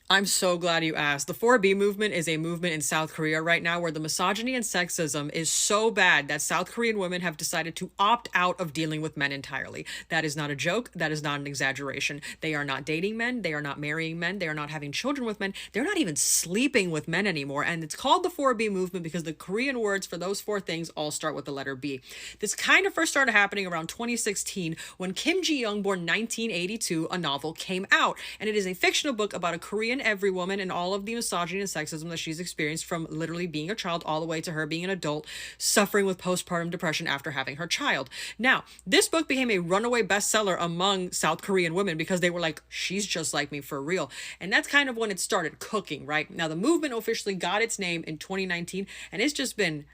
I'm so glad you asked. The 4B movement is a movement in South Korea right now where the misogyny and sexism is so bad that South Korean women have decided to opt out of dealing with men entirely. That is not a joke. That is not an exaggeration. They are not dating men. They are not marrying men. They are not having children with men. They're not even sleeping with men anymore. And it's called the 4B movement because the Korean words for those four things all start with the letter B. This kind of first started happening around 2016 when Kim Ji-young, born 1982, a novel came out. And it is a fictional book about a Korean every woman and all of the misogyny and sexism that she's experienced from literally being a child all the way to her being an adult, suffering with postpartum depression after having her child. Now, this book became a runaway bestseller among South Korean women because they were like, she's just like me for real. And that's kind of when it started cooking, right? Now, the movement officially got its name in 2019, and it's just been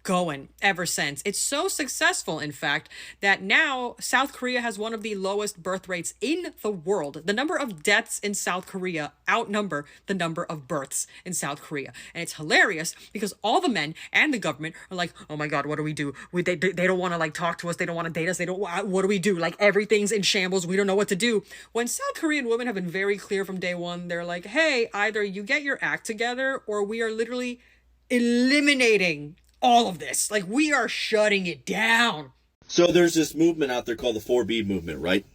going ever since. It's so successful, in fact, that now South Korea has one of the lowest birth rates in the world. The number of deaths in South Korea outnumber the number of births in South Korea. And it's hilarious because all the men and the government are like, oh my God, what do we do? They don't want to like talk to us. They don't want to date us. What do we do? Like everything's in shambles. We don't know what to do. When South Korean women have been very clear from day one, they're like, hey, either you get your act together or we are literally eliminating all of this. Like, we are shutting it down. So there's this movement out there called the 4B movement, right?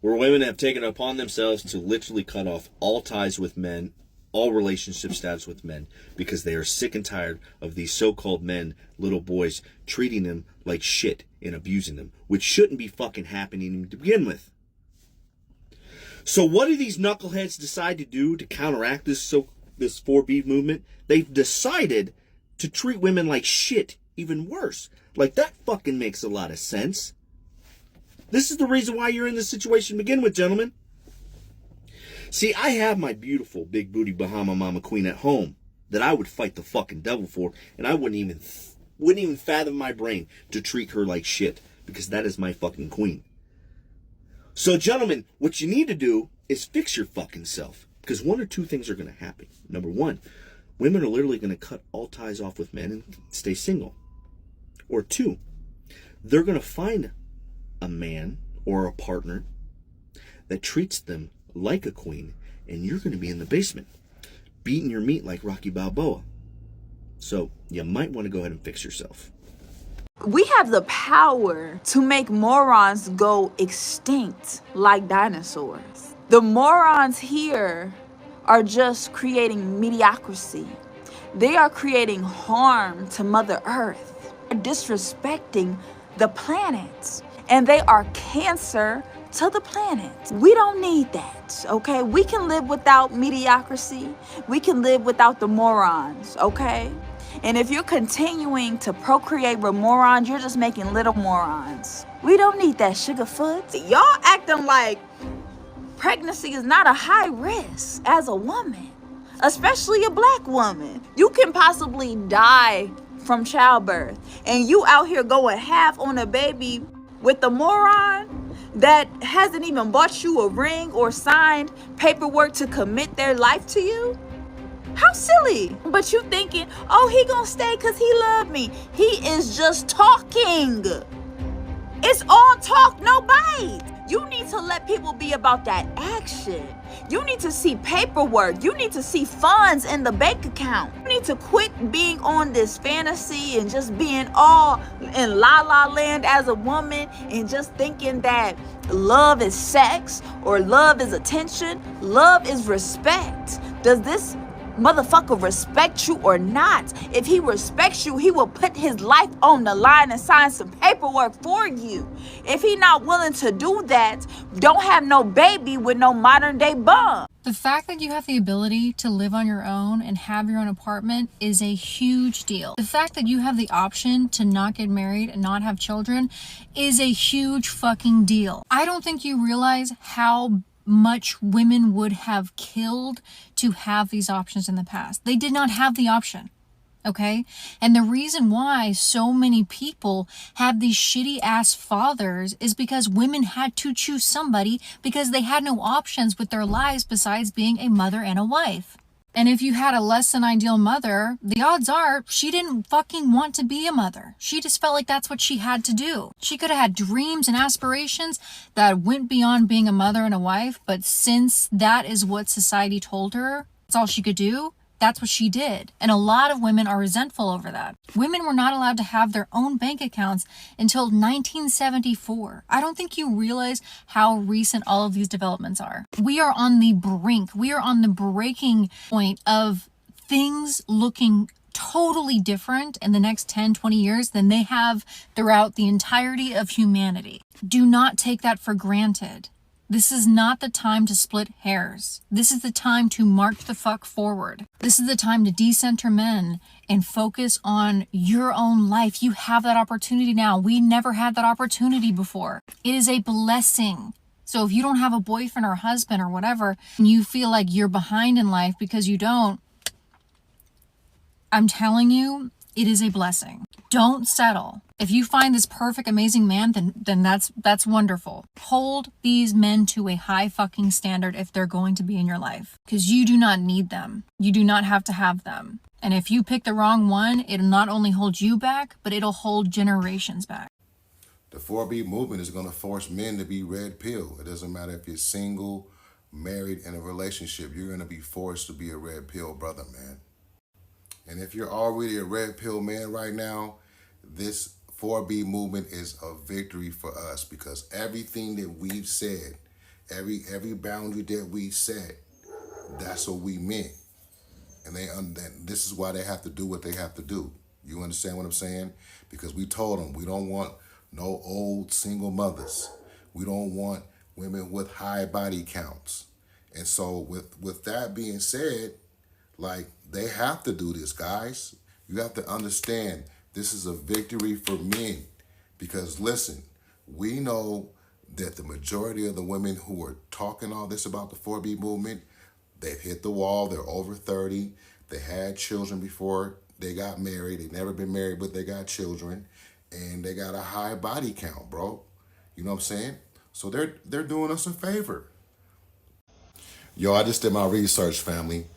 Where women have taken it upon themselves to literally cut off all ties with men, all relationship status with men, because they are sick and tired of these so-called men, little boys, treating them like shit and abusing them, which shouldn't be fucking happening to begin with. So what do these knuckleheads decide to do to counteract this 4B movement? They've decided to treat women like shit, even worse. Like, that fucking makes a lot of sense. This is the reason why you're in this situation to begin with, gentlemen. See, I have my beautiful big booty Bahama Mama Queen at home that I would fight the fucking devil for, and I wouldn't even fathom my brain to treat her like shit, because that is my fucking queen. So, gentlemen, what you need to do is fix your fucking self, because one or two things are going to happen. Number one, women are literally going to cut all ties off with men and stay single. Or two, they're going to find a man or a partner that treats them like a queen, and you're going to be in the basement, beating your meat like Rocky Balboa. So you might want to go ahead and fix yourself. We have the power to make morons go extinct like dinosaurs. The morons here are just creating mediocrity. They are creating harm to Mother Earth, disrespecting the planet, and they are cancer to the planet. We don't need that, okay? We can live without mediocrity. We can live without the morons, okay? And if you're continuing to procreate with morons, you're just making little morons. We don't need that, Sugarfoot. Y'all acting like pregnancy is not a high risk as a woman, especially a black woman. You can possibly die from childbirth, and you out here going half on a baby with a moron that hasn't even bought you a ring or signed paperwork to commit their life to you? How silly. But you thinking, oh, he gonna stay because he loved me. He is just talking. It's all talk, no bite. You need to let people be about that action. You need to see paperwork. You need to see funds in the bank account. You need to quit being on this fantasy and just being all in la la land as a woman and just thinking that love is sex or love is attention. Love is respect. Does this motherfucker respect you or not? If he respects you, he will put his life on the line and sign some paperwork for you. If he not willing to do that, don't have no baby with no modern day bum. The fact that you have the ability to live on your own and have your own apartment is a huge deal. The fact that you have the option to not get married and not have children is a huge fucking deal. I don't think you realize how much women would have killed to have these options in the past. They did not have the option, okay? And the reason why so many people have these shitty ass fathers is because women had to choose somebody because they had no options with their lives besides being a mother and a wife. And if you had a less than ideal mother, the odds are she didn't fucking want to be a mother. She just felt like that's what she had to do. She could have had dreams and aspirations that went beyond being a mother and a wife, but since that is what society told her, that's all she could do, that's what she did. And a lot of women are resentful over that. Women were not allowed to have their own bank accounts until 1974. I don't think you realize how recent all of these developments are. We are on the brink. We are on the breaking point of things looking totally different in the next 10, 20 years than they have throughout the entirety of humanity. Do not take that for granted. This is not the time to split hairs. This is the time to march the fuck forward. This is the time to decenter men and focus on your own life. You have that opportunity now. We never had that opportunity before. It is a blessing. So if you don't have a boyfriend or husband or whatever, and you feel like you're behind in life because you don't, I'm telling you, it is a blessing. Don't settle. If you find this perfect, amazing man, then that's wonderful. Hold these men to a high fucking standard if they're going to be in your life. Because you do not need them. You do not have to have them. And if you pick the wrong one, it'll not only hold you back, but it'll hold generations back. The 4B movement is going to force men to be red pill. It doesn't matter if you're single, married, in a relationship. You're going to be forced to be a red pill brother, man. And if you're already a red pill man right now, this 4B movement is a victory for us, because everything that we've said, every boundary that we set, that's what we meant. And this is why they have to do what they have to do. You understand what I'm saying? Because we told them we don't want no old single mothers. We don't want women with high body counts. And so with that being said, like, they have to do this, guys. You have to understand this is a victory for men. Because listen, we know that the majority of the women who are talking all this about the 4B movement, they've hit the wall. They're over 30. They had children before they got married. They've never been married, but they got children. And they got a high body count, bro. You know what I'm saying? So they're doing us a favor. Yo, I just did my research, family.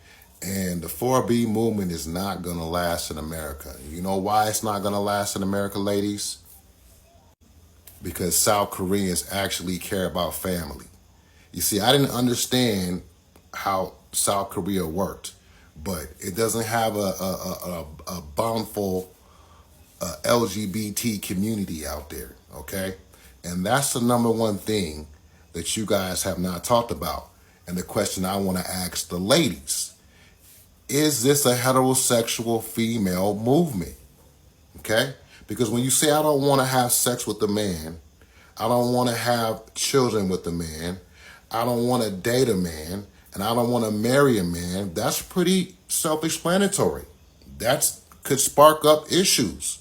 And the 4B movement is not going to last in America. You know why it's not going to last in America, ladies? Because South Koreans actually care about family. You see, I didn't understand how South Korea worked, but it doesn't have a bountiful LGBT community out there, okay? And that's the number one thing that you guys have not talked about. And the question I want to ask the ladies: is this a heterosexual female movement? Okay? Because when you say, I don't want to have sex with a man, I don't want to have children with a man, I don't want to date a man, and I don't want to marry a man, that's pretty self-explanatory. That could spark up issues.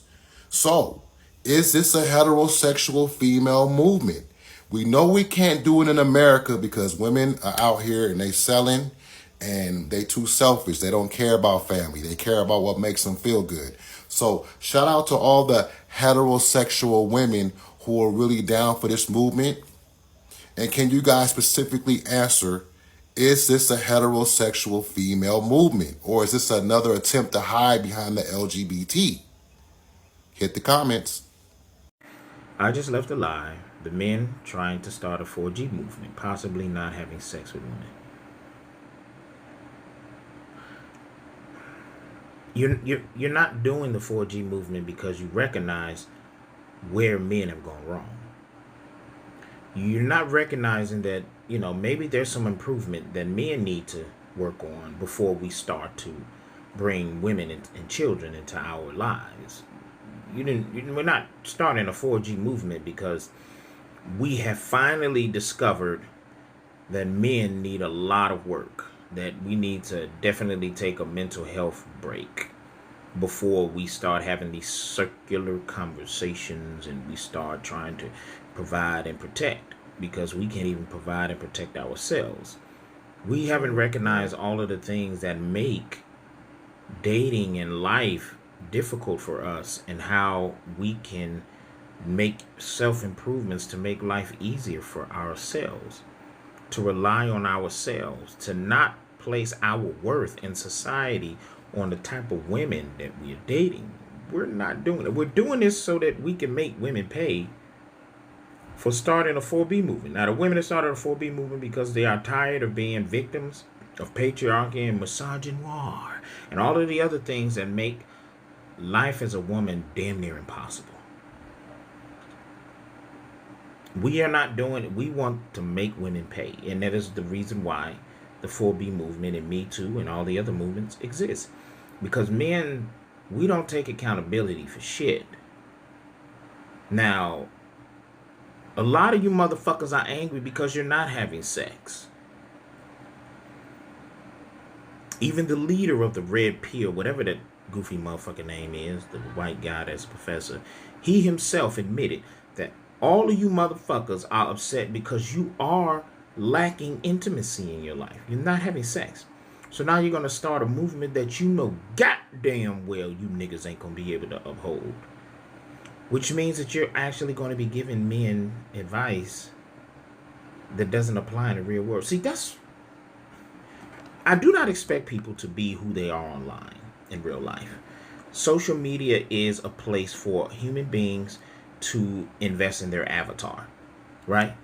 So, is this a heterosexual female movement? We know we can't do it in America because women are out here and they selling, and they too selfish. They don't care about family. They care about what makes them feel good. So shout out to all the heterosexual women who are really down for this movement. And can you guys specifically answer, is this a heterosexual female movement? Or is this another attempt to hide behind the LGBT? Hit the comments. I just left a lie. The men trying to start a 4G movement, possibly not having sex with women. You're not doing the 4G movement because you recognize where men have gone wrong. You're not recognizing that, maybe there's some improvement that men need to work on before we start to bring women and children into our lives. We're not starting a 4G movement because we have finally discovered that men need a lot of work, that we need to definitely take a mental health break before we start having these circular conversations and we start trying to provide and protect, because we can't even provide and protect ourselves. We haven't recognized all of the things that make dating and life difficult for us, and how we can make self-improvements to make life easier for ourselves, to rely on ourselves, to not place our worth in society on the type of women that we're dating. We're not doing it. We're doing this so that we can make women pay for starting a 4B movement. Now, the women that started a 4B movement because they are tired of being victims of patriarchy and misogynoir and all of the other things that make life as a woman damn near impossible. We are not doing it. We want to make women pay. And that is the reason why the 4B movement and Me Too and all the other movements exist. Because men, we don't take accountability for shit. Now, a lot of you motherfuckers are angry because you're not having sex. Even the leader of the Red Pill, whatever that goofy motherfucker name is, the white guy that's a professor, he himself admitted that all of you motherfuckers are upset because you are lacking intimacy in your life. You're not having sex. So now you're going to start a movement that you know goddamn well you niggas ain't going to be able to uphold. Which means that you're actually going to be giving men advice that doesn't apply in the real world. See, I do not expect people to be who they are online in real life. Social media is a place for human beings to invest in their avatar, right?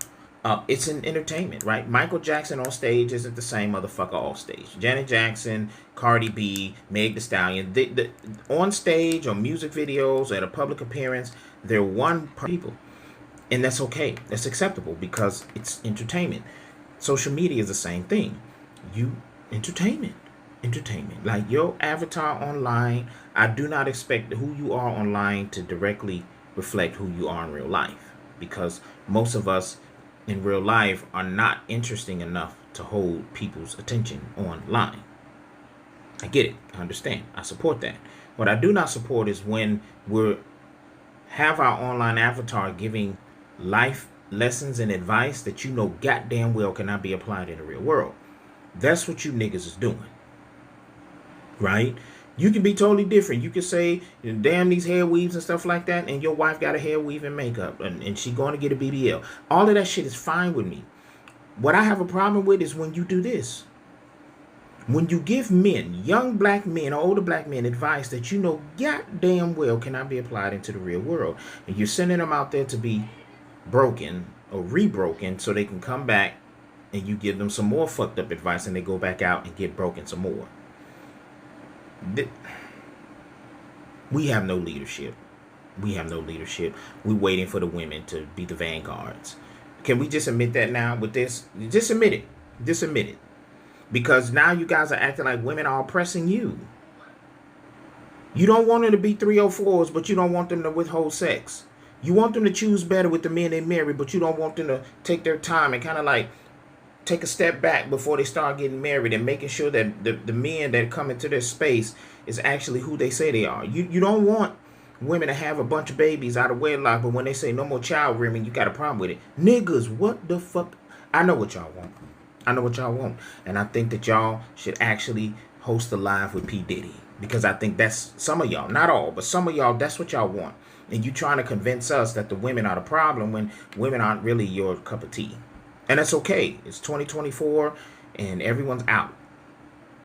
It's an entertainment, right? Michael Jackson on stage isn't the same motherfucker off stage. Janet Jackson, Cardi B, Meg Thee Stallion, on stage or music videos at a public appearance, they're one people. And that's okay. That's acceptable because it's entertainment. Social media is the same thing. Entertainment. Like your avatar online, I do not expect who you are online to directly reflect who you are in real life. Because most of us in real life are not interesting enough to hold people's attention online. I get it. I understand. I support that. What I do not support is when we have our online avatar giving life lessons and advice that you know goddamn well cannot be applied in the real world. That's what you niggas is doing. Right? You can be totally different. You can say, damn these hair weaves and stuff like that, and your wife got a hair weave and makeup, and she going to get a BBL. All of that shit is fine with me. What I have a problem with is when you do this. When you give men, young black men or older black men, advice that you know goddamn well cannot be applied into the real world, and you're sending them out there to be broken or rebroken so they can come back and you give them some more fucked up advice and they go back out and get broken some more. We have no leadership. We're waiting for the women to be the vanguards. Can we just admit that now with this? Just admit it. Because now you guys are acting like women are oppressing you. You don't want them to be 304s, but you don't want them to withhold sex. You want them to choose better with the men they marry, but you don't want them to take their time and kind of like take a step back before they start getting married and making sure that the men that come into their space is actually who they say they are. You don't want women to have a bunch of babies out of wedlock, but when they say no more child rearing, you got a problem with it. Niggas, what the fuck? I know what y'all want. And I think that y'all should actually host a live with P. Diddy. Because I think that's some of y'all, not all, but some of y'all, that's what y'all want. And you trying to convince us that the women are the problem when women aren't really your cup of tea. And that's okay. It's 2024 and everyone's out.